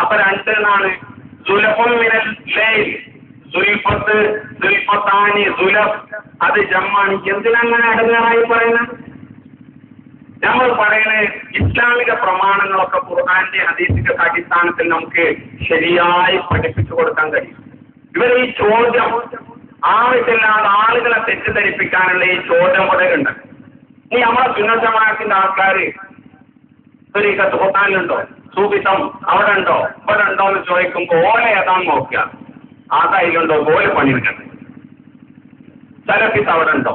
അപ്പൊ 2 എന്നാണ്. സുലഫും മിനൽ ലൈൽ, സുൽഫത്ത്, സുൽഫത്താനി, സുലഫ് അത് ജമ്മാണ്. എന്തിനങ്ങനെ അടങ്ങാറായി പറയുന്നത്? നമ്മൾ പറയുന്നത് ഇസ്ലാമിക പ്രമാണങ്ങളൊക്കെ ഖുർആന്റെ ഹദീസിന്റെ അടിസ്ഥാനത്തിൽ നമുക്ക് ശരിയായി പഠിപ്പിച്ചു കൊടുക്കാൻ കഴിയും. ഇവർ ഈ ചോദ്യം ആവശ്യമില്ലാതെ ആളുകളെ തെറ്റിദ്ധരിപ്പിക്കാനുള്ള ഈ ചോദ്യം മുതലുണ്ട്. ഈ നമ്മളെ സുന്നത്ത് ജമാഅത്തിന്റെ ആൾക്കാർ ത്വരീഖത്ത് ഖുർആനിലുണ്ടോ, സൂഫിസം അവിടെ ഉണ്ടോ, ഇവിടെ ഉണ്ടോ എന്ന് ചോദിക്കുമ്പോൾ ഓലെ ഏതാന്ന് നോക്കുക, അതതിലുണ്ടോ ഓലെ പണിയെടുക്കണം. സലഫിസ് അവിടെ ഉണ്ടോ,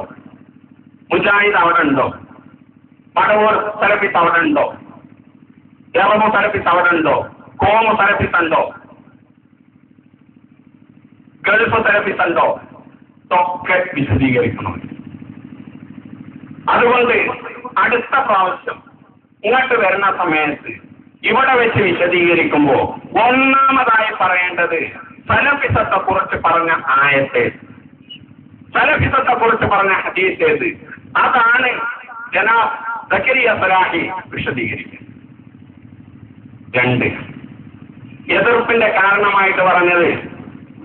മുജാഹിദ് അവിടെ ഉണ്ടോ, മടവൂർ സലഫിസ് അവിടെ ഉണ്ടോ, എറമു സലഫിസ് അവിടെ ഉണ്ടോ, കോമു സലഫിസ് ഉണ്ടോ, ഗൾഫ് സലഫിസ് ഉണ്ടോ, ഇതൊക്കെ വിശദീകരിക്കണം. അതുകൊണ്ട് അടുത്ത പ്രാവശ്യം ഇങ്ങോട്ട് വരുന്ന സമയത്ത് ഇവിടെ വെച്ച് വിശദീകരിക്കുമ്പോൾ ഒന്നാമതായി പറയേണ്ടത് സലഫിസത്തെ കുറിച്ച് പറഞ്ഞ ആയത്ത്, സലഫിസത്തെ കുറിച്ച് പറഞ്ഞ ഹദീസ് ഏത്, അതാണ് ജനാബ് സക്കരിയ സലാഹി വിശദീകരിക്കുന്നത്. 2 എതിർപ്പിന്റെ കാരണമായിട്ട് പറഞ്ഞത്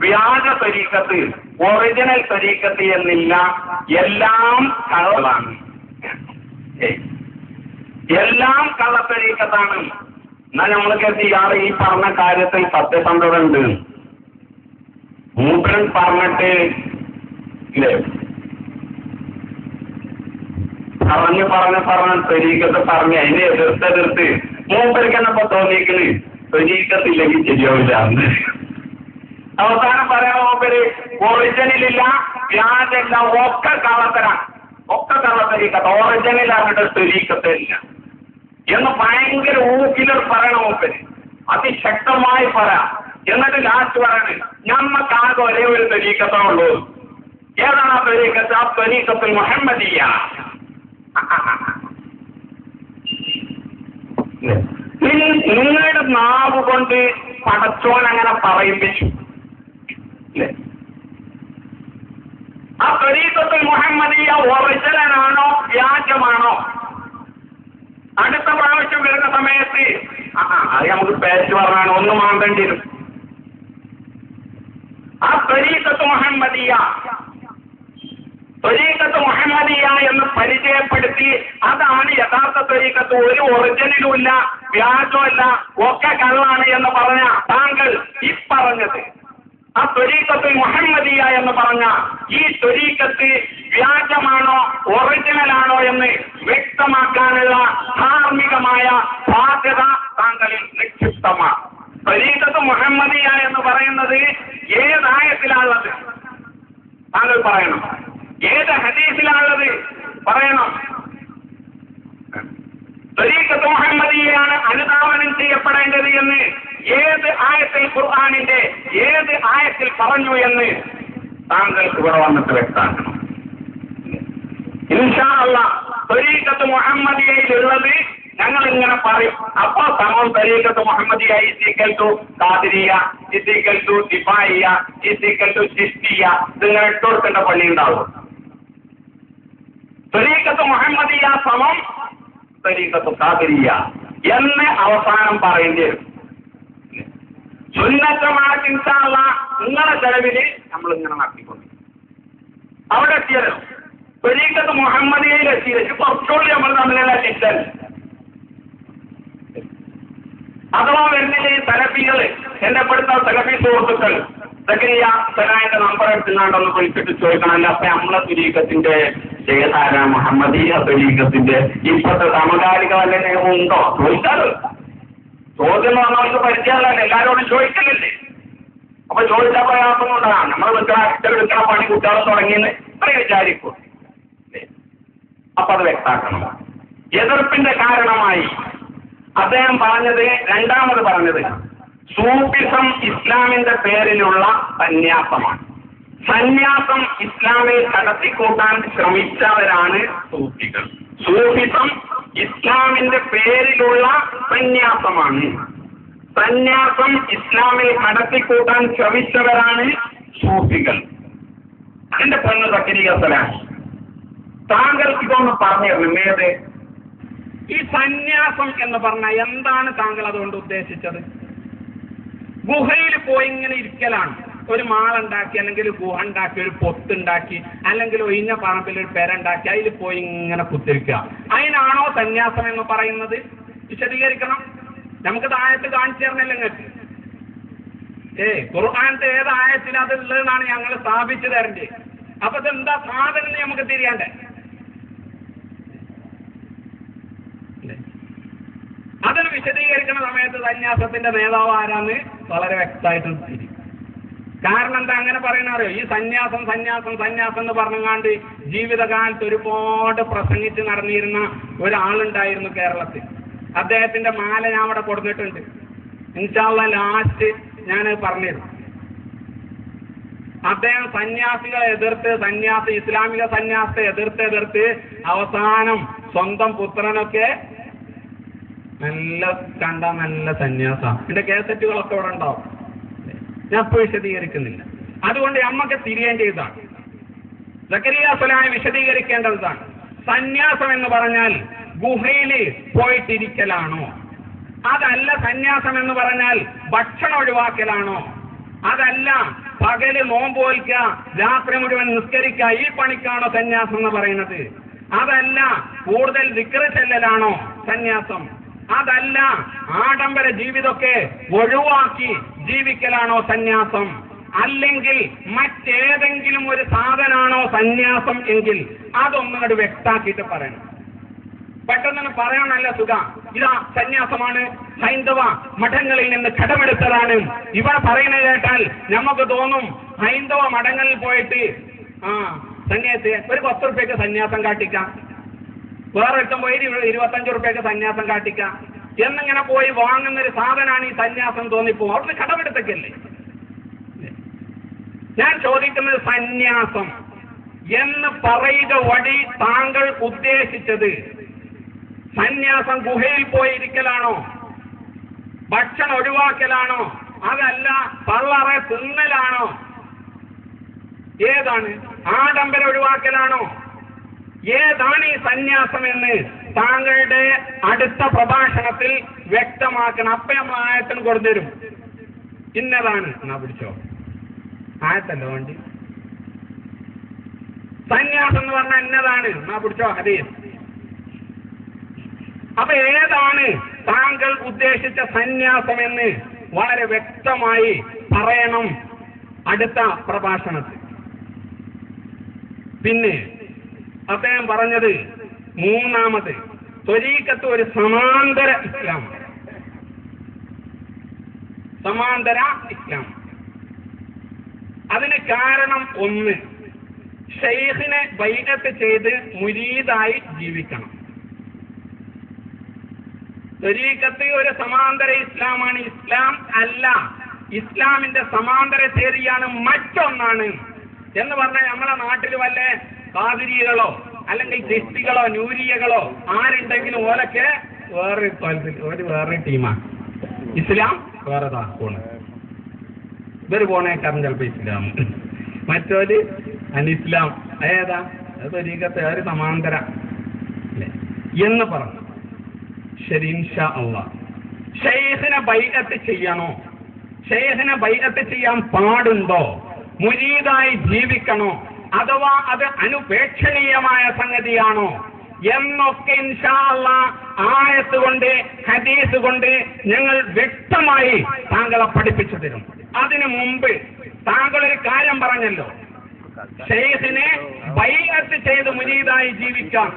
വ്യാജ തരീഖത്ത്, ഒറിജിനൽ തരീഖത്ത് എന്നില്ല, എല്ലാം കളവാണ്, എല്ലാം കള്ളത്തരീഖത്താണ്. എന്നാൽ നമ്മൾ കരുതിയാറ് ഈ പറഞ്ഞ കാര്യത്തിൽ സത്യസന്ധത ഉണ്ട്. മൂപ്പരൻ പറഞ്ഞിട്ട് ഇല്ലേ, പറഞ്ഞ തരീഖത്ത് പറഞ്ഞ് അതിനെ എതിർത്ത് മൂപ്പർക്ക് എന്നപ്പോ തോന്നിയിരിക്കുന്നത് തരീഖത്തില്ലെങ്കിൽ ശരിയാവില്ല. അവസാനം പറയാൻ മൂപ്പര് ഒറിജിനലില്ല, വ്യാജല്ല, ഒക്കെ കള്ളത്തരാണ്, ഒക്കെ കള്ളത്തരീഖത്ത്, ഒറിജിനൽ അവരുടെ തരീഖത്തില്ല എന്ന് ഭയങ്കര ഊക്കിലർ പറയണം മൂപ്പര്, അതിശക്തമായി പറയാം. എന്നിട്ട് ലാസ്റ്റ് പറയണേ ഞമ്മക്കാകെ ഒരേ ഒരു തരീഖത്തേ ഉള്ളൂ. ഏതാണ് ആ തരീഖത്ത്? ആ തരീഖത്തുൽ മുഹമ്മദിയ്യ. നിങ്ങളുടെ നാവ് കൊണ്ട് പടച്ചോൻ അങ്ങനെ പറയിപ്പിച്ചു. ആ തരീഖത്തുൽ മുഹമ്മദിയ്യ ഒറിജിനലാണോ വ്യാജമാണോ? അടുത്ത പ്രാവശ്യം വരുന്ന സമയത്ത് അത് നമുക്ക് പേച്ച് പറഞ്ഞാണ്, ഒന്ന് മാന്തേണ്ടി വരും. ആ തരീഖത്ത് മുഹമ്മദിയ്യ എന്ന് പരിചയപ്പെടുത്തി അതാണ് യഥാർത്ഥ തരീഖത്ത്, ഒരു ഒറിജിനലും ഇല്ല, വ്യാജമല്ല, ഒക്കെ കള്ളാണ് എന്ന് പറഞ്ഞ താങ്കൾ ഈ പറഞ്ഞത് ആ ത്വരീഖത്തുൽ മുഹമ്മദിയ്യ എന്ന് പറഞ്ഞ ഈ ത്വരീഖത്ത് വ്യാജമാണോ ഒറിജിനലാണോ എന്ന് വ്യക്തമാക്കാനുള്ള ധാർമ്മികമായ ബാധ്യത താങ്കളിൽ നിക്ഷിപ്തമാണ്. ത്വരീഖത്ത് മുഹമ്മദിയ്യ എന്ന് പറയുന്നത് ഏതായത്തിലാണുള്ളത് താങ്കൾ പറയണം, ഏത് ഹദീസിലാണുള്ളത് പറയണം. ത്വരീഖത്ത് മുഹമ്മദിയ്യയാണ് അനുധാവനം ചെയ്യപ്പെടേണ്ടത് എന്ന് ഏത് ആയത്തിൽ, ഖുർആനിന്റെ ഏത് ആയത്തിൽ പറഞ്ഞു എന്ന് താങ്കൾക്ക് ഇവിടെ വന്നിട്ട് വ്യക്തമാക്കണം. ഇൻഷാ അല്ലാഹ് ത്വരീഖത്ത് മുഹമ്മദിയ്യയിലുള്ളത് ഞങ്ങൾ ഇങ്ങനെ പറയും. അപ്പൊ സമം ത്വരീഖത്ത് മുഹമ്മദിയ്യ ഈക്വൽ ടു ഖാദിരിയ്യ, ഈക്വൽ ടു ദിഫായിയ്യ, ഈക്വൽ ടു ചിശ്തിയ്യ, ഇതിങ്ങനെ ഇട്ട് കൊടുക്കേണ്ട പണി ഉണ്ടാവും. ത്വരീഖത്ത് മുഹമ്മദിയ്യ സമം ത്വരീഖത്ത് ഖാദിരിയ്യ എന്ന് അവസാനം പറയേണ്ടി വരും. സുന്നത്തമായിട്ട് ഇൻഷാ അല്ലാഹ് നിങ്ങളെ ചെലവില് നമ്മൾ ഇങ്ങനെ നടത്തിക്കൊണ്ട് അവിടെ എത്തിയല്ലോ. ത്വരീഖത്ത് മുഹമ്മദിയ്യയിൽ എത്തിയത് കുറച്ചുകൂടി നമ്മൾ തമ്മിലുള്ള ഡിസ്റ്റൻസ് അഥവാ വരുന്നില്ല. ഈ സലഫികള് എന്റെ പെടുത്ത സലഫി സുഹൃത്തുക്കൾ സക്കരിയ സലാഹിന്റെ നമ്പർ എടുത്തുകൊണ്ടൊന്ന് വിളിച്ചിട്ട് ചോദിക്കണമല്ല, അപ്പൊ നമ്മളെ ത്വരീഖത്തിന്റെ ശേഖാര മുഹമ്മദിയ്യ ത്വരീഖത്തിന്റെ ഇപ്പോഴത്തെ സമകാലിക വല്ല നിയമം ഉണ്ടോ ചോദിച്ചാലോ? ചോദ്യം നമുക്ക് പരിചയമല്ല, എല്ലാവരോടും ചോദിക്കലല്ലേ. അപ്പൊ ചോദിച്ചാൽ പ്രയാസം കൊണ്ടാണ് നമ്മൾ വിൽക്കണ പണി കുട്ടികളെ തുടങ്ങിയെന്ന് ഇത്രയും വിചാരിക്കും. അപ്പൊ അത് വ്യക്താക്കണം. എതിർപ്പിന്റെ കാരണമായി അദ്ദേഹം പറഞ്ഞത്, രണ്ടാമത് പറഞ്ഞത് സൂഫിസം ഇസ്ലാമിന്റെ പേരിലുള്ള സന്യാസമാണ്. സന്യാസം ഇസ്ലാമിൽ കടത്തിക്കൂട്ടാൻ ശ്രമിച്ചവരാണ് സൂഫികൾ. സൂഫിസം ഇസ്ലാമിന്റെ പേരിലുള്ള സന്യാസമാണ്. സന്യാസം ഇസ്ലാമിൽ കടത്തിക്കൂട്ടാൻ ശ്രമിച്ചവരാണ് സൂഫികൾ. അതിന്റെ പൊന്ന് സക്കരിയ സലാഹി, താങ്കൾക്ക് ഇതൊന്ന് പറഞ്ഞു ഏത് ഈ സന്യാസം എന്ന് പറഞ്ഞാൽ എന്താണ് താങ്കൾ അതുകൊണ്ട് ഉദ്ദേശിച്ചത്? ഗുഹയിൽ പോയി ഇങ്ങനെ ഇരിക്കലാണ്. ഒരു മാളുണ്ടാക്കി, അല്ലെങ്കിൽ ഒരു ഗുഹ ഉണ്ടാക്കി, ഒരു പൊത്തുണ്ടാക്കി, അല്ലെങ്കിൽ ഒഴിഞ്ഞ പറമ്പിൽ ഒരു പെരണ്ടാക്കി അതിൽ പോയി ഇങ്ങനെ കുത്തിരിക്കുക. അതിനാണോ സന്യാസം എന്ന് പറയുന്നത്? വിശദീകരിക്കണം. നമുക്ക് ആയത്ത് കാണിച്ചു തരണല്ലോ നിങ്ങൾക്ക്. ഖുർആന്റെ ഏത് ആയത്തിൽ അത് ഉള്ളതെന്നാണ് ഞങ്ങൾ സ്ഥാപിച്ചു തരണ്ടേ. അപ്പൊ ഇതെന്താ സാധനം നമുക്ക് തിരിയാണ്ടേ? അതിന് വിശദീകരിക്കുന്ന സമയത്ത് സന്യാസത്തിന്റെ നേതാവ് ആരാന്ന് വളരെ വ്യക്തമായിട്ട് തിരിയും. കാരണം എന്താ അങ്ങനെ പറയുന്ന അറിയോ? ഈ സന്യാസം സന്യാസം സന്യാസം എന്ന് പറഞ്ഞുകൊണ്ട് ജീവിതകാലത്ത് ഒരുപാട് പ്രസംഗിച്ച് നടന്നിരുന്ന ഒരാളുണ്ടായിരുന്നു കേരളത്തിൽ. അദ്ദേഹത്തിന്റെ മാല ഞാൻ അവിടെ കൊടുത്തിട്ടുണ്ട്. ഇൻഷാ അല്ലാഹ് ലാസ്റ്റ് ഞാൻ പറഞ്ഞിരുന്നു. അദ്ദേഹം സന്യാസികളെ എതിർത്ത്, ഇസ്ലാമിക സന്യാസത്തെ എതിർത്ത് അവസാനം സ്വന്തം പുത്രനൊക്കെ നല്ല സന്യാസ. എന്റെ കേസറ്റുകളൊക്കെ ഇവിടെ ഉണ്ടാവും. ഞാൻ ഇപ്പോൾ വിശദീകരിക്കുന്നില്ല. അതുകൊണ്ട് നമ്മക്ക് തിരിയേണ്ടതാണ്. സക്കരിയ സ്വലാഹി വിശദീകരിക്കേണ്ടതാണ്. സന്യാസം എന്ന് പറഞ്ഞാൽ ഗുഹയിൽ പോയിട്ടിരിക്കലാണോ? അതല്ല സന്യാസം എന്ന് പറഞ്ഞാൽ ഭക്ഷണം ഒഴിവാക്കലാണോ? അതല്ല പകല് നോമ്പ് നോൽക്കുക, രാത്രി മുഴുവൻ നിസ്കരിക്കുക, ഈ പണിക്കാണോ സന്യാസം എന്ന് പറയുന്നത്? അതല്ല കൂടുതൽ ദിക്ർ ചെല്ലലാണോ സന്യാസം? അതല്ല ആഡംബര ജീവിതമൊക്കെ ഒഴിവാക്കി ജീവിക്കലാണോ സന്യാസം? അല്ലെങ്കിൽ മറ്റേതെങ്കിലും ഒരു സാധനാണോ സന്യാസം എങ്കിൽ അതൊന്നുകൂടി വ്യക്താക്കിയിട്ട് പറയണം. പെട്ടെന്ന് പറയാൻ നല്ല സുഖം. ഇതാ സന്യാസമാണ്, ഹൈന്ദവ മഠങ്ങളിൽ നിന്ന് കടമെടുത്തതാണ്. ഇവിടെ പറയുന്നത് കേട്ടാൽ നമുക്ക് തോന്നും ഹൈന്ദവ മഠങ്ങളിൽ പോയിട്ട് സന്യാസി ഒരു 10 റുപ്യക്ക് സന്യാസം കാട്ടിക്കാം, വേറൊരുത്തം പോയി 25 റുപ്യക്ക് സന്യാസം കാട്ടിക്കാം എന്നിങ്ങനെ പോയി വാങ്ങുന്നൊരു സാധനമാണ് ഈ സന്യാസം തോന്നിപ്പോ. അവിടുന്ന് കടമെടുത്തൊക്കെയല്ലേ? ഞാൻ ചോദിക്കുന്നത്, സന്യാസം എന്ന് പറയുക വഴി താങ്കൾ ഉദ്ദേശിച്ചത് സന്യാസം ഗുഹയിൽ പോയിരിക്കലാണോ? ഭക്ഷണം ഒഴിവാക്കലാണോ? അതല്ല പള്ളറെ തിന്നലാണോ? ഏതാണ്? ആഡംബരം ഒഴിവാക്കലാണോ? ഏതാണ് ഈ സന്യാസം എന്ന് താങ്കളുടെ അടുത്ത പ്രഭാഷണത്തിൽ വ്യക്തമാക്കണം. അപ്പൊ നമ്മൾ ആയത്തിന് കൊടുത്തരും. ഇന്നതാണ് എന്നാ പിടിച്ചോ, ആയത്തല്ലോ വണ്ടി. സന്യാസം എന്ന് പറഞ്ഞാൽ ഇന്നതാണ് എന്നാ പിടിച്ചോ ഹദീസ്. അപ്പൊ ഏതാണ് താങ്കൾ ഉദ്ദേശിച്ച സന്യാസം എന്ന് വളരെ വ്യക്തമായി പറയണം അടുത്ത പ്രഭാഷണത്തിൽ. പിന്നെ അദ്ദേഹം പറഞ്ഞത് മൂന്നാമത്, ത്വരീഖത്ത് ഒരു സമാന്തര ഇസ്ലാം. സമാന്തര ഇസ്ലാം. അതിന് കാരണം ഒന്ന്, ഷെയ്ഖിനെ ബൈഅത്ത് ചെയ്ത് മുരീദായി ജീവിക്കണം. ത്വരീഖത്ത് ഒരു സമാന്തര ഇസ്ലാമാണ്. ഇസ്ലാം അല്ല, ഇസ്ലാമിന്റെ സമാന്തര ചേരിയാണ്, മറ്റൊന്നാണ് എന്ന് പറഞ്ഞാൽ നമ്മളെ നാട്ടിൽ വല്ല ഖാദിരികളോ അല്ലെങ്കിൽ ചിസ്തികളോ നൂരിയകളോ ആരുണ്ടെങ്കിലും ഓലൊക്കെ വേറൊരു ടീമാണ്. ഇസ്ലാം വേറെ പോണ്, ഇവര് പോണേക്കാരൻ ചിലപ്പോ ഇസ്ലാം, മറ്റൊരു അനിസ്ലാം. ഏതാ? അത് ത്വരീഖത്ത് ഒരു സമാന്തര അല്ലേ എന്ന് പറഞ്ഞു. ശരി, ഇൻഷാ അല്ലാഹ് ഷെയ്ഖിനെ ബൈഅത്ത് ചെയ്യണോ? ഷെയ്ഖിനെ ബൈഅത്ത് ചെയ്യാൻ പാടുണ്ടോ? മുരീദായി ജീവിക്കണോ? അഥവാ അത് അനുപേക്ഷണീയമായ സംഗതിയാണോ എന്നൊക്കെ ഇൻഷാ അല്ലാഹ് ആയത്ത് കൊണ്ട് ഹദീസ് കൊണ്ട് ഞങ്ങൾ വ്യക്തമായി താങ്കളെ പഠിപ്പിച്ചു തരും. അതിനു മുമ്പ് താങ്കൾ ഒരു കാര്യം പറഞ്ഞല്ലോ, ഷെയ്ഖിനെ ബൈഅത്ത് ചെയ്ത് മുരീദായി ജീവിക്കാം.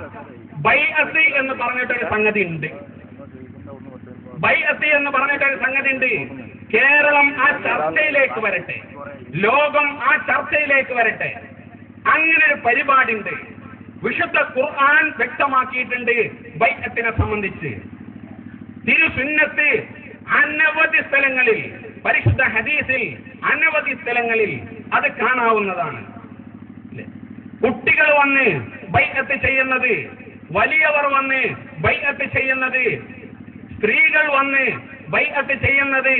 ബൈഅത്ത് എന്ന് പറഞ്ഞിട്ടൊരു സംഗതി ഉണ്ട്. ബൈഅത്ത് എന്ന് പറഞ്ഞിട്ടൊരു സംഗതി ഉണ്ട്. കേരളം ആ ചർച്ചയിലേക്ക് വരട്ടെ, ലോകം ആ ചർച്ചയിലേക്ക് വരട്ടെ. അങ്ങനെ ഒരു പരിപാടി ഉണ്ട്. വിശുദ്ധ ഖുർആൻ വ്യക്തമാക്കിയിട്ടുണ്ട് ബൈഅത്തിനെ സംബന്ധിച്ച്. തിരുസുന്നത്ത് അനവധി സ്ഥലങ്ങളിൽ, പരിശുദ്ധ ഹദീസിൽ അനവധി സ്ഥലങ്ങളിൽ അത് കാണാവുന്നതാണ്. കുട്ടികൾ വന്ന് ബൈഅത്ത് ചെയ്യുന്നത്, വലിയവർ വന്ന് ബൈഅത്ത് ചെയ്യുന്നത്, സ്ത്രീകൾ വന്ന് ബൈഅത്ത് ചെയ്യുന്നത്,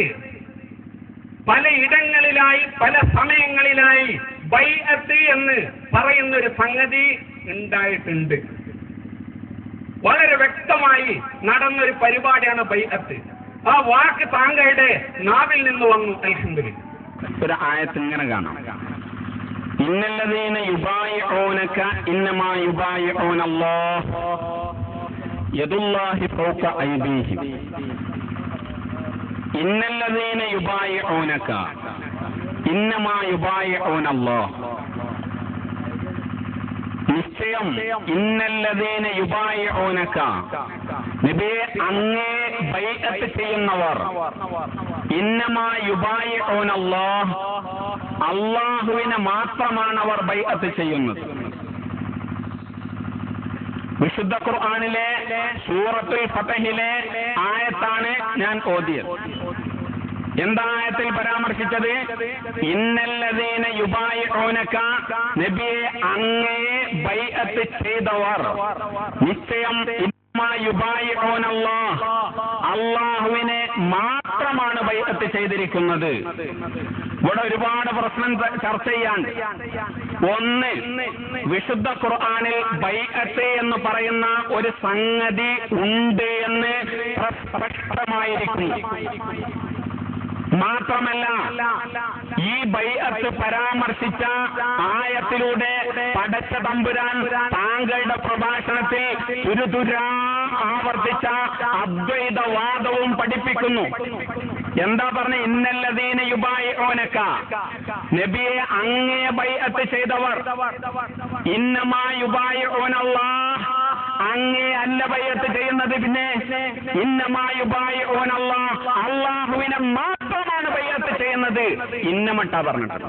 പലയിടങ്ങളിലായി പല സമയങ്ങളിലായി ബൈഅത്ത് എന്ന് പറയുന്ന ഒരു സംഗതി ഉണ്ടായിട്ടുണ്ട്. വളരെ വ്യക്തമായി നടന്നൊരു പരിപാടിയാണ് ബൈഅത്ത്. ആ വാക്ക് താങ്കളുടെ നാവിൽ നിന്ന് വന്നു. അൽഹംദുലില്ലാഹ്. ഒരു ആയത്ത് ഇങ്ങനെ കാണാം, ഇന്നല്ലദീന യുബായിഊനക ഇന്നമാ യുബായിഊന അല്ലാഹ് യദുല്ലാഹി ഫൗക ഐദീഹിം. ഇന്നല്ലദീന യുബായിഊനക ഇന്നമാ യുബായിഊന അല്ലാഹ്. നിശ്ചയം ഇന്നല്ലദീന യുബായിഊനക, നബിയെ അങ്ങേ ബൈഅത്ത് ചെയ്യുന്നവർ, ഇന്നമാ യുബായിഊന അല്ലാഹ്, അല്ലാഹുവിനെ മാത്രമാണ് അവർ ബൈഅത്ത് ചെയ്യുന്നത്. വിശുദ്ധ ഖുർആനിലെ സൂറത്തുൽ ഫതഹിലെ ആയത്താണ് ഞാൻ ഓതിയത്. എന്താ ആയത്തിൽ പരാമർശിച്ചത്? ഇന്നല്ലദീന യുബായിഊനക, നബിയെ അങ്ങേ ബൈഅത്ത് ചെയ്തവർ, നിശ്ചയം യുബായിഊന അല്ലാഹ്, അല്ലാഹുവിനെ മാത്രമാണ് ബൈഅത്ത് ചെയ്തിരിക്കുന്നത്. ഇവിടെ ഒരുപാട് പ്രശ്നം ചർച്ച ചെയ്യാൻ. ഒന്ന്, വിശുദ്ധ ഖുർആനിൽ ബൈഅത്ത് എന്ന് പറയുന്ന ഒരു സംഗതി ഉണ്ട് എന്ന് സ്പഷ്ടമായിരിക്കുന്നു. മാത്രമല്ല, ഈ ബൈഅത്ത് പരാമർശിച്ച ആയത്തിലൂടെ പടച്ച തമ്പുരാൻ താങ്കളുടെ പ്രഭാഷണത്തിൽ തുരുതുരാ ആവർത്തിച്ച അദ്വൈതവാദവും പഠിപ്പിക്കുന്നു. എന്താ പറഞ്ഞ? ഇന്നല്ലദീന യുബായിഊനക, നബിയെ അങ്ങേ ബൈഅത്ത് ചെയ്തവർ, ഇന്നമാ യുബായിഊന അല്ലാഹ്, അങ്ങേ അല്ല ബൈഅത്ത് ചെയ്യുന്നത്, പിന്നെ ഇന്നമാ യുബായിഊന അല്ലാഹ്, അല്ലാഹുവിനെ മാത്രമാണ് ബൈഅത്ത് ചെയ്യുന്നത്. ഇന്നമട്ടാ പറഞ്ഞിട്ട്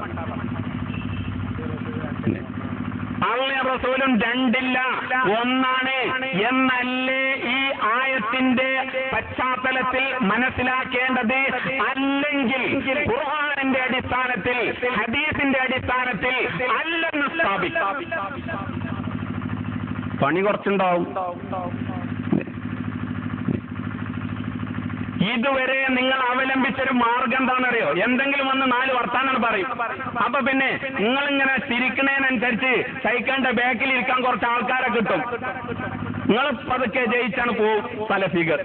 അള്ളയും റസൂലും രണ്ടില്ല, ഒന്നാണ് എന്നല്ലേ ഈ ആയത്തിന്റെ പശ്ചാത്തലത്തിൽ മനസ്സിലാക്കേണ്ടത്? അല്ലെങ്കിൽ ഖുർആനിന്റെ അടിസ്ഥാനത്തിൽ, ഹദീസിന്റെ അടിസ്ഥാനത്തിൽ അല്ലെന്ന് സ്ഥാപിക്കാം. പണി കുറച്ചുണ്ടാവും. ഇതുവരെ നിങ്ങൾ അവലംബിച്ചൊരു മാർഗം എന്താണെന്നറിയോ? എന്തെങ്കിലും വന്ന് 4 വർത്താനം പറയും. അപ്പൊ പിന്നെ നിങ്ങളിങ്ങനെ ചിരിക്കണേനനുസരിച്ച് സൈക്കിളിന്റെ ബാക്കിൽ ഇരിക്കാൻ കുറച്ച് ആൾക്കാരെ കിട്ടും. നിങ്ങൾ പതുക്കെ ജയിച്ചാണ് പോവും സലഫികൾ.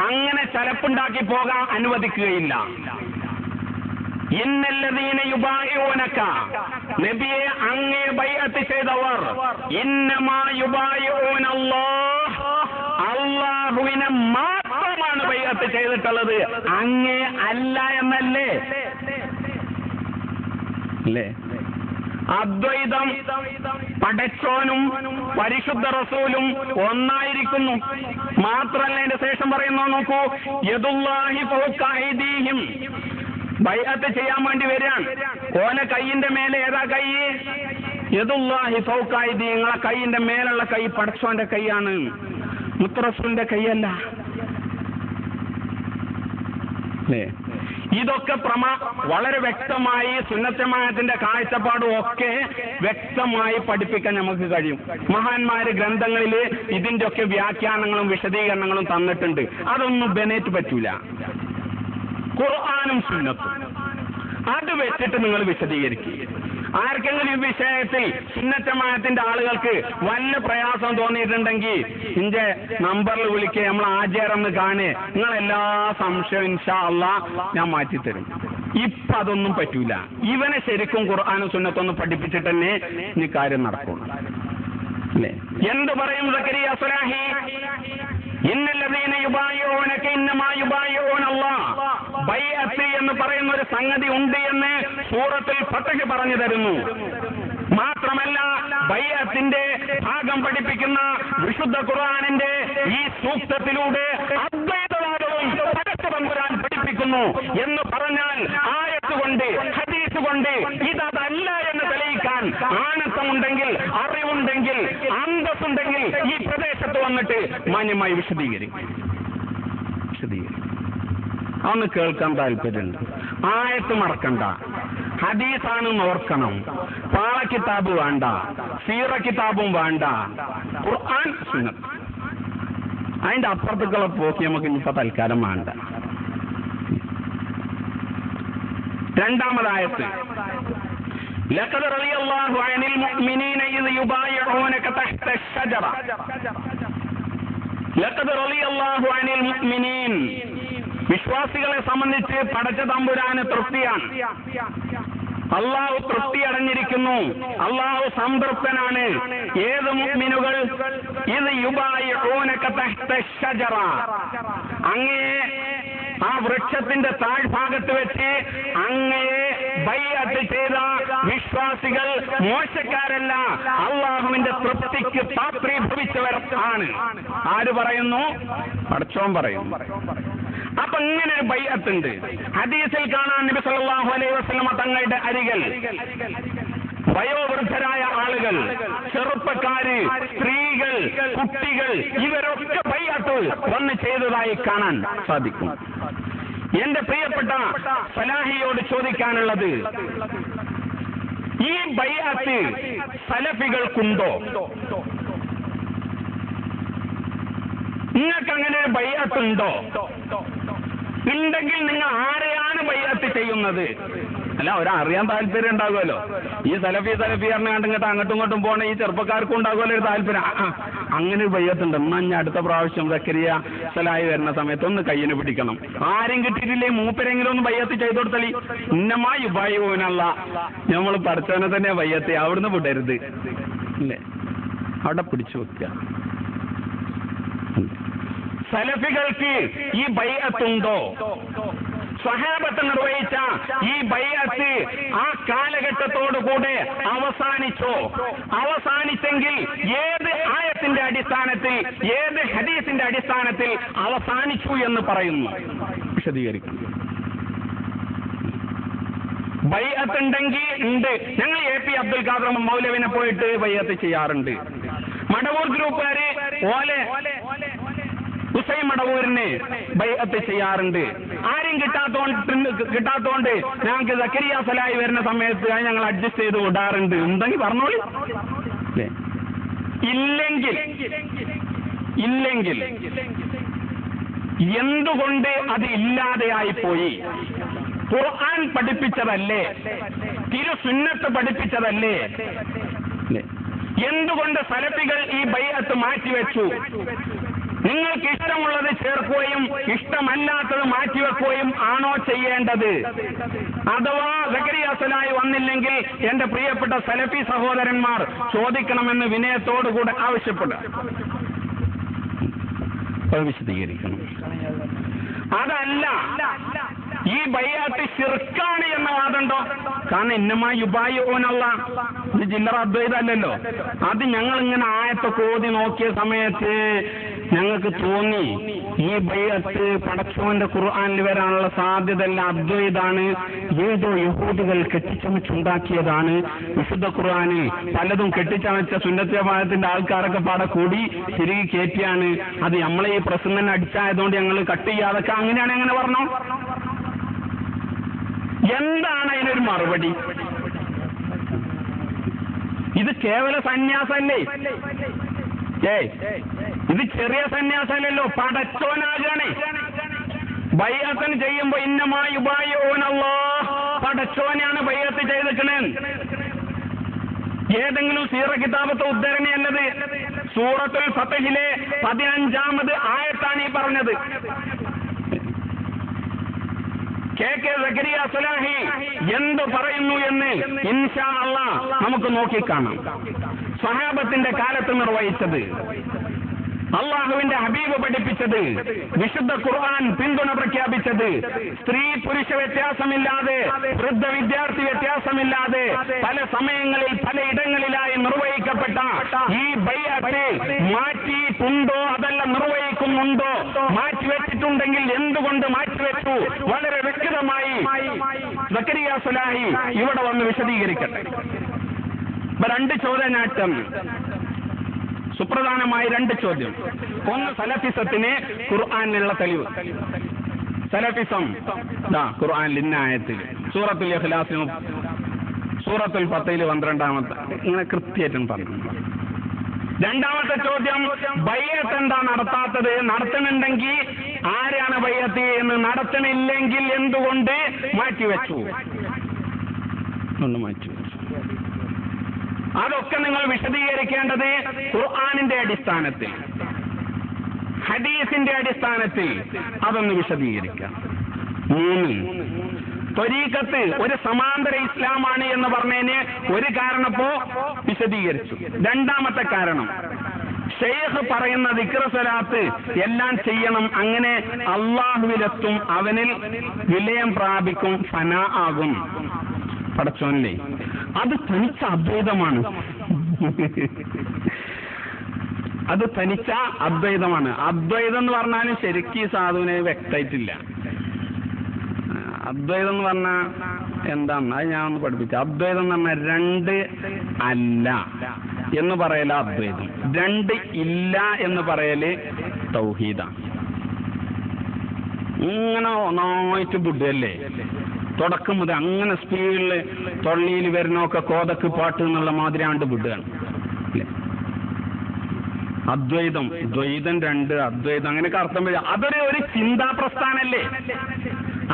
അങ്ങനെ ചലപ്പുണ്ടാക്കി പോകാൻ അനുവദിക്കുകയില്ല. ഇന്നല്ലദീന യുബായിഊനക, നബിയെ അങ്ങേ ബൈഅത്ത് ചെയ്തവർ, ഇന്നമാ യുബായിഊന അല്ലാഹ്, അല്ലാഹുവിനെ മാത്രമാണ് ബൈഅത്ത് ചെയ്തിട്ടുള്ളത്, അങ്ങേ അല്ല എന്നല്ലേ? അല്ലേ? അദ്വൈതം പടച്ചോനും പരിശുദ്ധ റസൂലും ഒന്നായിരിക്കുന്നു. മാത്രല്ല അതിന്റെ ശേഷം പറയുന്നു, നോക്കൂ, യദുല്ലാഹി ഫൗക ഐദീഹിം, ബൈഅത്ത് ചെയ്യാൻ വേണ്ടി വരികയാണ്. ഓനെ കൈയിന്റെ മേലെ ഏതാ കൈ? യദുല്ലാഹി ഫൗക ഐദീഹിം, നിങ്ങളെ കൈയിന്റെ മേലുള്ള കൈ പടച്ചോന്റെ കൈയാണ്, മുത്തറസൂലിന്റെ കൈയല്ല. ഇതൊക്കെ വളരെ വ്യക്തമായി സുന്നത്ത് ജമാഅത്തിന്റെ കാഴ്ചപ്പാടും ഒക്കെ വ്യക്തമായി പഠിപ്പിക്കാൻ നമുക്ക് കഴിയും. മഹാന്മാര് ഗ്രന്ഥങ്ങളിൽ ഇതിന്റെ ഒക്കെ വ്യാഖ്യാനങ്ങളും വിശദീകരണങ്ങളും തന്നിട്ടുണ്ട്. അതൊന്നും ബെനേറ്റ് പറ്റൂല. ഖുർആനും സുന്നത്തും അത് വെച്ചിട്ട് നിങ്ങൾ വിശദീകരിക്കുക. ആർക്കെങ്കിലും ഈ വിഷയത്തിൽ സുന്നത്ത് ജമാഅത്തിന്റെ ആളുകൾക്ക് വല്ല പ്രയാസം തോന്നിയിട്ടുണ്ടെങ്കിൽ ഇന്റെ നമ്പറിൽ വിളിക്കുക, നമ്മൾ ആചാരെന്ന് കാണേ, നിങ്ങളെല്ലാ സംശയവും ഇൻഷാ അല്ലാഹ് ഞാൻ മാറ്റിത്തരും. ഇപ്പൊ അതൊന്നും പറ്റൂല. ഇവനെ ശരിക്കും ഖുർആനും സുന്നത്തൊന്നും പഠിപ്പിച്ചിട്ട് തന്നെ ഈ കാര്യം നടക്കും. അല്ലേ? എന്ത് പറയും സക്കരിയ സ്വലാഹി? ഇന്നല്ലദീന യുബായിഊനക ഇന്നമാ യുബായിഊന അല്ലാഹ്, ബൈഅത്ത് എന്ന് പറയുന്ന ഒരു സംഗതി ഉണ്ട് എന്ന് സൂറത്തുൽ ഫത്ഹ് പറഞ്ഞു തരുന്നു. മാത്രമല്ല, ബൈഅത്തിന്റെ ഭാഗം പഠിപ്പിക്കുന്ന വിശുദ്ധ ഖുർആനിന്റെ ഈ സൂക്തത്തിലൂടെ അദ്വൈതവാദവും പടച്ച തമ്പുരാൻ പഠിപ്പിക്കുന്നു എന്ന് പറഞ്ഞാൽ ആയത്ത് കൊണ്ട് ഹദീസ് കൊണ്ട് ഇതല്ല എന്ന് തെളിയിക്കാൻ ആനത്തമുണ്ടെങ്കിൽ, അറിവുണ്ടെങ്കിൽ, അന്തസ്സുണ്ടെങ്കിൽ ഈ പ്രദേശത്ത് വന്നിട്ട് മാന്യമായി വിശദീകരിക്കും. അതൊന്ന് കേൾക്കാൻ താല്പര്യമുണ്ട്. ആയത്ത് മറക്കണ്ട, ഹദീസാണെന്ന് ഓർക്കണം. പാള കിതാബ് വേണ്ട, സീറ കിതാബും വേണ്ട, ഖുർആൻ സുന്നത്ത്. അതിന്റെ അപ്പുറത്തേക്കുള്ള പോക്കി നമുക്ക് ഇനിയിപ്പോ തൽക്കാലം വേണ്ട. രണ്ടാമതായത്ത്, ലഖദ് റളിയല്ലാഹു അനിൽ മുഅ്മിനീന ഇദ് യുബായിഊനക തഹ്ത അശ്ശജറ. ലഖദ് റളിയല്ലാഹു അനിൽ മുഅ്മിനീൻ, വിശ്വാസികളെ സംബന്ധിച്ച് പടച്ച തമ്പുരാന് തൃപ്തിയാണ്. അള്ളാഹു തൃപ്തി അടഞ്ഞിരിക്കുന്നു, അള്ളാഹു സംതൃപ്തനാണ്. ഏത് മുഅ്മിനുകൾ ഇത് യുബായിഊനക തഹ്ത ശജറ, അങ്ങേ ആ വൃക്ഷത്തിന്റെ താഴ്ഭാഗത്ത് വെച്ച് അങ്ങയെ ബൈഅത്ത് ചെയ്ത വിശ്വാസികൾ മോശക്കാരല്ല, അള്ളാഹുവിന്റെ തൃപ്തിക്ക് പാത്രീഭവിച്ചവർ ആണ്. ആര് പറയുന്നു? പടച്ചോൻ പറയുന്നു. അപ്പൊ ഇങ്ങനെ ഒരു ബൈഅത്ത് ഉണ്ട്. ഹദീസിൽ കാണാൻ നബി സല്ലല്ലാഹു അലൈഹി വസല്ലമ തങ്ങളുടെ അരികിൽ വയോവൃദ്ധരായ ആളുകൾ, ചെറുപ്പക്കാര്, സ്ത്രീകൾ, കുട്ടികൾ, ഇവരൊക്കെ ബൈഅത്ത് വന്ന് ചെയ്തതായി കാണാൻ സാധിക്കും. എന്റെ പ്രിയപ്പെട്ട സലാഹിയോട് ചോദിക്കാനുള്ളത്, ഈ ബൈഅത്ത് സലഫികൾക്കുണ്ടോ? നിങ്ങൾക്ക് അങ്ങനെ ഒരു ബൈഅത്ത് ഉണ്ടോ? ഉണ്ടെങ്കിൽ നിങ്ങൾ ആരെയാണ് ബൈഅത്ത് ചെയ്യുന്നത്? അല്ല, ഒരറിയാൻ താല്പര്യം ഉണ്ടാകുമല്ലോ. ഈ സലഫി പറഞ്ഞാണ്ട് ഇങ്ങോട്ട് അങ്ങോട്ടും ഇങ്ങോട്ടും പോണ ഈ ചെറുപ്പക്കാർക്കും ഉണ്ടാകുമല്ലോ ഒരു താല്പര്യം. അങ്ങനെ ഒരു ബയ്യത്തുണ്ട്. എന്നാ ഞാൻ അടുത്ത പ്രാവശ്യം സക്കരിയ സലായി വരുന്ന സമയത്ത് ഒന്ന് കയ്യിന് പിടിക്കണം. ആരും കിട്ടിയിട്ടില്ലേ മൂപ്പരെങ്കിലും ഒന്ന് ബയ്യത്ത് ചെയ്തു കൊടുത്തളി. ഇന്നമായി ഉപായോനല്ല, നമ്മൾ പഠിച്ചവനെ തന്നെ ബയ്യത്ത്, അവിടുന്ന് വിടരുത് അല്ലേ, അവിടെ പിടിച്ചു വെക്കുക. സലഫികൾക്ക് ഈ ബൈഅത്തുണ്ടോ? സ്വഹാബത്ത് നിർവഹിച്ച ഈ ബൈഅത്ത് ആ കാലഘട്ടത്തോടുകൂടെ അവസാനിച്ചോ? അവസാനിച്ചെങ്കിൽ ഏത് ആയത്തിന്റെ അടിസ്ഥാനത്തിൽ, ഏത് ഹദീസിന്റെ അടിസ്ഥാനത്തിൽ അവസാനിച്ചു എന്ന് പറയുന്നു? വിശദീകരിക്കുന്നു. ബൈഅത്ത് ഉണ്ടെങ്കിൽ ഉണ്ട്. ഞങ്ങൾ AP അബ്ദുൽ ഖാദർ മൗലവിനെ പോയിട്ട് ബൈഅത്ത് ചെയ്യാറുണ്ട്. മടവൂർ ഗ്രൂപ്പുകാര് ഓലെ ഹുസൈൻ മടവൂരിനെ ബൈഅത്ത് ചെയ്യാറുണ്ട്. ആരും കിട്ടാത്തോണ്ട് ഞങ്ങൾക്ക് സക്കരിയ സലായി വരുന്ന സമയത്ത് ഞങ്ങൾ അഡ്ജസ്റ്റ് ചെയ്ത് വിടാറുണ്ട്. എന്തെങ്കിൽ പറഞ്ഞോളി. ഇല്ലെങ്കിൽ എന്തുകൊണ്ട് അത് ഇല്ലാതെയായിപ്പോയി? ഖുർആൻ പഠിപ്പിച്ചതല്ലേ, തിരുസുന്നത്ത് പഠിപ്പിച്ചതല്ലേ? എന്തുകൊണ്ട് സലഫികൾ ഈ ബൈഅത്ത് മാറ്റിവെച്ചു? നിങ്ങൾക്ക് ഇഷ്ടമുള്ളത് ചേർക്കുകയും ഇഷ്ടമല്ലാത്തത് മാറ്റിവെക്കുകയും ആണോ ചെയ്യേണ്ടത്? അഥവാ സക്കരിയ സലായി വന്നില്ലെങ്കിൽ എന്റെ പ്രിയപ്പെട്ട സലഫി സഹോദരന്മാർ ചോദിക്കണമെന്ന് വിനയത്തോടുകൂടെ ആവശ്യപ്പെടുക. വിശദീകരിക്കണം. അതല്ല, ഈ ബൈഅത്ത് ശിർക്കാണ് എന്ന വാദമുണ്ടോ? കാരണം ഇന്നമായി യുബായിഊനല്ല, ഇത് ചില്ലറ അദ്വൈതമല്ലല്ലോ. അത് ഞങ്ങൾ ഇങ്ങനെ ആയത്തൊക്കെ ഓതി നോക്കിയ സമയത്ത് ഞങ്ങൾക്ക് തോന്നി ഈ ബൈഅത്ത് പടച്ചോന്റെ ഖുർആനിൽ വരാനുള്ള സാധ്യതയല്ല, അദ്വൈതാണ്, ഏതോ യഹൂദികൾ കെട്ടിച്ചമച്ചുണ്ടാക്കിയതാണ്. വിശുദ്ധ ഖുർആനിൽ പലതും കെട്ടിച്ചമച്ച സുന്നത്ത് ജമാഅത്തിന്റെ ആൾക്കാരൊക്കെ പാടെ കൂടി തിരികെ കയറ്റിയാണ്. അത് നമ്മളെ ഈ പ്രസംഗം അടിച്ചായതുകൊണ്ട് ഞങ്ങൾ കട്ട് ചെയ്യാതൊക്കെ അങ്ങനെയാണ് അങ്ങനെ പറഞ്ഞോ? എന്താണ് അതിനൊരു മറുപടി? ഇത് കേവല സന്യാസല്ലേ? ഇത് ചെറിയ സന്യാസമല്ലല്ലോ, പടച്ചോനാകാണേ. ബൈഅത്തിന് ചെയ്യുമ്പോ ഇന്നമായി ഉബായിഊനല്ലാഹ്, പടച്ചോനാണ് ബൈഅത്ത് ചെയ്തിരിക്കണേ. ഏതെങ്കിലും സീറ കിതാബത്തെ ഉദ്ധരണിയല്ലത്. സൂറത്തുൽ ഫത്ഹിലെ 15ാമത് ആയത്താണ് ഈ പറഞ്ഞത്. KK സക്കരിയ സലാഹി എന്ത് പറയുന്നു എന്ന് ഇൻഷാ അല്ലാഹ് നമുക്ക് നോക്കിക്കാണാം. സ്വഹാബത്തിന്റെ കാലത്ത് നിർവഹിച്ചത്, അള്ളാഹുവിന്റെ ഹബീബ് പഠിപ്പിച്ചത്, വിശുദ്ധ ഖുർആൻ പിന്തുണ പ്രഖ്യാപിച്ചത്, സ്ത്രീ പുരുഷ വ്യത്യാസമില്ലാതെ, വൃദ്ധ വിദ്യാർത്ഥി വ്യത്യാസമില്ലാതെ പല സമയങ്ങളിൽ പലയിടങ്ങളിലായി നിർവഹിക്കപ്പെട്ട ഈ ബൈഅത്ത് മാറ്റിയിട്ടുണ്ടോ? അതല്ല നിർവഹിക്കുന്നുണ്ടോ? മാറ്റിവെച്ചിട്ടുണ്ടെങ്കിൽ എന്തുകൊണ്ട് മാറ്റിവെച്ചു? വളരെ വ്യക്തമായി സക്കരിയ സലാഹി ഇവിടെ വന്ന് വിശദീകരിക്കട്ടെ. രണ്ട് ചോദ്യനാട്ടം, സുപ്രധാനമായ രണ്ട് ചോദ്യം. ഒന്ന്, സലഫിസത്തിന് ഖുർആനിലുള്ള തെളിവ്. സലഫിസം ഖുർആനിൽ ഇന്ന ആയത്തിൽ, സൂറത്തുൽ ഇഖ്ലാസിൽ, സൂറത്തുൽ ഫത്ഹിൽ 12ാമത്തെ, ഇങ്ങനെ കൃത്യമായിട്ടും പറഞ്ഞു. രണ്ടാമത്തെ ചോദ്യം, ബൈഅത്ത് എന്താ നടത്താത്തത്? നടത്തണുണ്ടെങ്കിൽ ആരാണ് ബൈഅത്ത് എന്ന്? നടത്തണില്ലെങ്കിൽ എന്തുകൊണ്ട് മാറ്റിവെച്ചു? മാറ്റിവെച്ചു. അതൊക്കെ നിങ്ങൾ വിശദീകരിക്കേണ്ടത് ഖുർആനിന്റെ അടിസ്ഥാനത്തിൽ, ഹദീസിന്റെ അടിസ്ഥാനത്തിൽ അതൊന്ന് വിശദീകരിക്കാം. 3, ത്വരീഖത്ത് ഒരു സമാന്തര ഇസ്ലാമാണ് എന്ന് പറഞ്ഞതിന് ഒരു കാരണപ്പോ വിശദീകരിച്ചു. രണ്ടാമത്തെ കാരണം, ഷെയ്ഖ് പറയുന്ന ദിക്ർ സ്വലാത്ത് എല്ലാം ചെയ്യണം, അങ്ങനെ അള്ളാഹുവിലെത്തും, അവനിൽ വിലയം പ്രാപിക്കും, ഫനാ ആകും. പടച്ചോനില്ലേ, അത് തനിച്ച അദ്വൈതമാണ്. അത് തനിച്ച അദ്വൈതമാണ്. അദ്വൈതം എന്ന് പറഞ്ഞാലും ശരിക്കും ഈ സാധുവിനെ വ്യക്തമായിട്ടില്ല. അദ്വൈതം എന്ന് പറഞ്ഞാൽ എന്താണ്, അത് ഞാൻ ഒന്ന് പഠിപ്പിച്ചു. അദ്വൈതം എന്ന് പറഞ്ഞാൽ 2 അല്ല എന്ന് പറയല അദ്വൈതം, 2 ഇല്ല എന്ന് പറയല് തൗഹീദാണ്. ഇങ്ങനെ ഒന്നായിട്ട് ബുദ്ധല്ലേ, തുടക്കം മുതൽ അങ്ങനെ സ്പീഡിൽ തൊള്ളിയിൽ വരുന്നൊക്കെ കോതക്ക് പാട്ട് എന്നുള്ള മാതിരി ആണ്ട് ബുദ്ധാണ് അല്ലേ. അദ്വൈതം, ദ്വൈതം 2, അദ്വൈതം അങ്ങനെയൊക്കെ അർത്ഥം വരിക. അതൊരു ചിന്താ പ്രസ്ഥാനല്ലേ.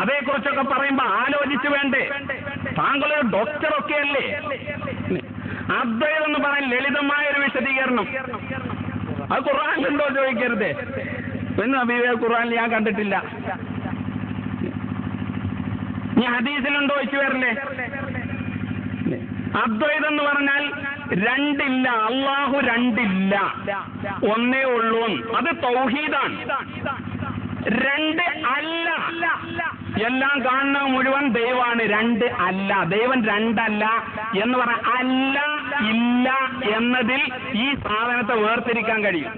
അതേക്കുറിച്ചൊക്കെ പറയുമ്പോ ആലോചിച്ച് വേണ്ടേ. താങ്കളൊരു ഡോക്ടറൊക്കെ അല്ലേ. അദ്വൈതം എന്ന് പറയാൻ ലളിതമായ ഒരു വിശദീകരണം. അത് ഖുർആനിലുണ്ടോ ചോദിക്കരുതേ. പിന്നെ നബിയെ ഖുർആനിൽ ഞാൻ കണ്ടിട്ടില്ല. നീ ഹദീസിലുണ്ടോ ചോദിച്ചു വരില്ലേ. അദ്വൈതം എന്ന് പറഞ്ഞാൽ 2 ഇല്ല, അള്ളാഹു 2 ഇല്ല, ഒന്നേ ഉള്ളൂ. അത് തൗഹീദാണ്. 2 അല്ല, എല്ലാം കാണുന്ന മുഴുവൻ ദൈവമാണ്. 2 അല്ല, ദൈവം 2 അല്ല എന്ന് പറഞ്ഞ അല്ല ഇല്ല എന്നതിൽ ഈ സാധനത്തെ വേർതിരിക്കാൻ കഴിയും.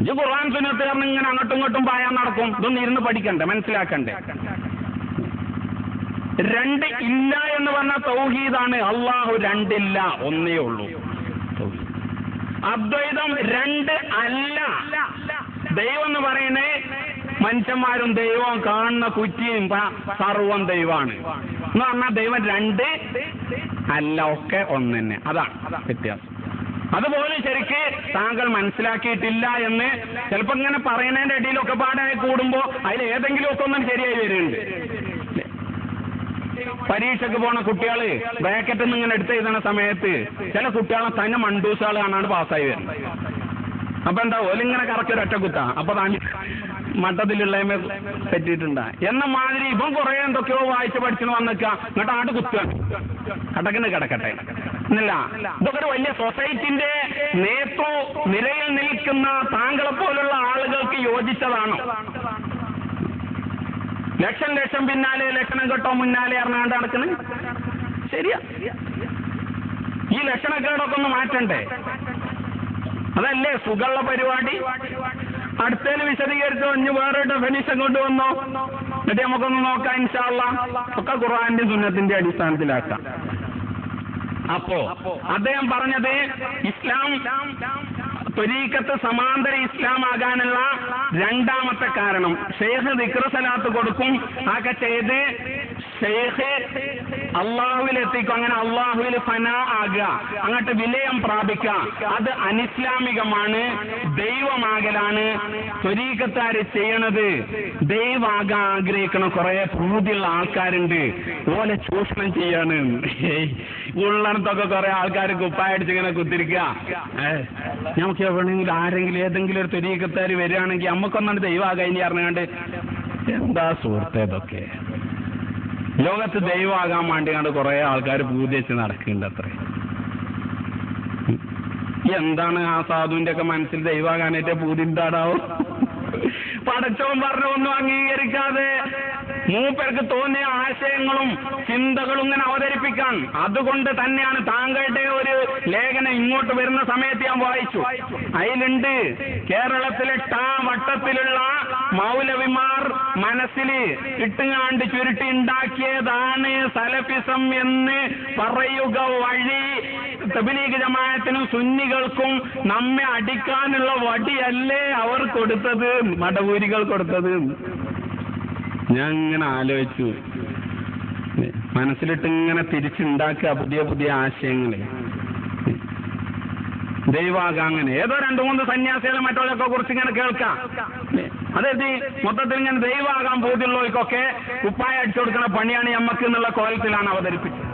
ഇത് ഖുർആൻ സുന്നത്ത് കാരണം ഇങ്ങനെ അങ്ങോട്ടും ഇങ്ങോട്ടും പായാൻ നടക്കും. ഇതൊന്നും ഇരുന്ന് പഠിക്കണ്ടേ, മനസ്സിലാക്കണ്ടേ. 2 ഇല്ല എന്ന് പറഞ്ഞ തൗഹീദാണ്. അള്ളാഹു 2 ഇല്ല, ഒന്നേ ഉള്ളൂ. അദ്വൈതം 2 അല്ല. ദൈവം എന്ന് പറയുന്നത് മനുഷ്യന്മാരും ദൈവവും കാണുന്ന കുറ്റിയും സർവം ദൈവമാണ് എന്ന് പറഞ്ഞാൽ ദൈവം 2 അല്ല, ഒക്കെ ഒന്ന് തന്നെ. അതാണ് വ്യത്യാസം. അതുപോലെ ശരിക്ക് താങ്കൾ മനസ്സിലാക്കിയിട്ടില്ല എന്ന് ചിലപ്പോ ഇങ്ങനെ പറയുന്നതിന്റെ ഇടയിലൊക്കെ പാടായി കൂടുമ്പോ അതിൽ ഏതെങ്കിലും ഒക്കെ ഒന്നും ശരിയായി വരുന്നുണ്ട്. പരീക്ഷയ്ക്ക് പോണ കുട്ടികള് ബ്രാക്കറ്റിൽ നിന്ന് ഇങ്ങനെ എടുത്ത് എഴുതുന്ന സമയത്ത് ചില കുട്ടികളെ തന്നെ മണ്ടൂസുകൾ കാണാണ് പാസ്സായി വരുന്നത്. അപ്പൊ എന്താ ഓലിങ്ങനെ കറക്കി ഒരൊറ്റ കുത്താ, അപ്പൊ താൻ മട്ടത്തിലുള്ളതിമേ പറ്റിയിട്ടുണ്ടാ എന്ന മാതിരി ഇപ്പം കുറെ എന്തൊക്കെയോ വായിച്ച് പഠിച്ചു വന്നേക്കാം. എന്നിട്ട് ആട് കുത്തുക, കടക്കിന് കിടക്കട്ടെ എന്നില്ല. ഇതൊക്കെ ഒരു വലിയ സൊസൈറ്റിന്റെ നിരയിൽ നിൽക്കുന്ന താങ്കളെ പോലുള്ള ആളുകൾക്ക് യോജിച്ചതാണോ? ലക്ഷം പിന്നാലെ ലക്ഷണം കെട്ടോ മുന്നാലെ അറിഞ്ഞാണ്ട് നടക്കുന്നത് ശരിയാ. ഈ ലക്ഷണക്കേടൊക്കെ ഒന്ന് മാറ്റണ്ടേ? അതല്ലേ സുഖമുള്ള പരിപാടി. അടുത്തതിൽ വിശദീകരിച്ചോ, ഇനി വേറെ ഡെഫിനിഷൻ കൊണ്ടുവന്നോ, എന്നിട്ട് നമുക്കൊന്ന് നോക്കാം ഇൻഷാ അല്ലാഹ്. ഒക്കെ ഖുർആന്റെ സുന്നത്തിന്റെ അടിസ്ഥാനത്തിലാക്കാം. അപ്പോ അദ്ദേഹം പറഞ്ഞത് ഇസ്ലാം ത്വരീഖത്ത് സമാന്തര ഇസ്ലാം ആകാനുള്ള രണ്ടാമത്തെ കാരണം, ഷെയ്ഖ് ദിക്ർ സലാത്ത് കൊടുക്കും, ആക്കെ ചെയ്ത് ഷെയ്ഖ് അള്ളാഹുവിലെത്തിക്കും. അങ്ങനെ അള്ളാഹുവിൽ ഫനാ ആകുക, അങ്ങോട്ട് വിലയം പ്രാപിക്കുക. അത് അനിസ്ലാമികമാണ്, ദൈവമാകലാണ് ത്വരീഖത്താര് ചെയ്യണത്. ദൈവാകാൻ ആഗ്രഹിക്കണ കുറെ പൂതിയുള്ള ആൾക്കാരുണ്ട്, ഓലെ ചൂഷണം ചെയ്യാണ്. ഉള്ളടത്തൊക്കെ കുറെ ആൾക്കാർ കുപ്പായടിച്ച് ഇങ്ങനെ കുത്തിരിക്കുക. നമുക്ക് എവിടെയെങ്കിലും ആരെങ്കിലും ഏതെങ്കിലും ഒരു ത്വരീഖത്താര് വരികയാണെങ്കിൽ നമുക്കൊന്നാണ് ദൈവമാകാൻ ഇനി അറിഞ്ഞാണ്ട്. എന്താ സുഹൃത്തെ ഇതൊക്കെ? ലോകത്ത് ദൈവമാകാൻ വേണ്ടി കണ്ട് കുറെ ആൾക്കാർ പൂജ വെച്ച് നടക്കുന്നുണ്ട്. അത്രേ എന്താണ് ആ സാധുവിന്റെ ഒക്കെ മനസ്സിൽ ദൈവമാകാനായിട്ട് പൂതി എന്താടാവും? പടച്ചവൻ പറഞ്ഞ ഒന്നും അംഗീകരിക്കാതെ മൂപ്പർക്ക് തോന്നിയ ആശയങ്ങളും ചിന്തകളും ഇങ്ങനെ അവതരിപ്പിക്കാൻ. അതുകൊണ്ട് തന്നെയാണ് താങ്കളുടെ ഒരു ലേഖനം ഇങ്ങോട്ട് വരുന്ന സമയത്ത് ഞാൻ വായിച്ചു. അതിലുണ്ട് കേരളത്തിലെ വട്ടത്തിലുള്ള മൗലവിമാർ മനസ്സിൽ ഇട്ടുകാണ്ട് ചുരുട്ടി ഉണ്ടാക്കിയതാണ് സലഫിസം എന്ന് പറയുക വഴി തബ്ലീഗ് ജമാഅത്തിനും സുന്നികൾക്കും നമ്മെ അടിക്കാനുള്ള വടിയല്ലേ അവർ കൊടുത്തത്, മടവൂരികൾ കൊടുത്തത്. ഞാൻ ഇങ്ങനെ ആലോചിച്ചു, മനസ്സിലിട്ട് ഇങ്ങനെ തിരിച്ചുണ്ടാക്കുക പുതിയ പുതിയ ആശയങ്ങളെ. ദൈവാകാം അങ്ങനെ ഏതോ 2-3 സന്യാസികളെ മറ്റുള്ളതൊക്കെ കുറിച്ച് ഇങ്ങനെ കേൾക്കാം. അതായത് മൊത്തത്തിൽ ഇങ്ങനെ ദൈവാകാൻ ബോധ്യമുള്ളവർക്കൊക്കെ കുപ്പായ അടിച്ചു കൊടുക്കുന്ന പണിയാണ് ഞമ്മക്ക് എന്നുള്ള കോലത്തിലാണ് അവതരിപ്പിച്ചത്.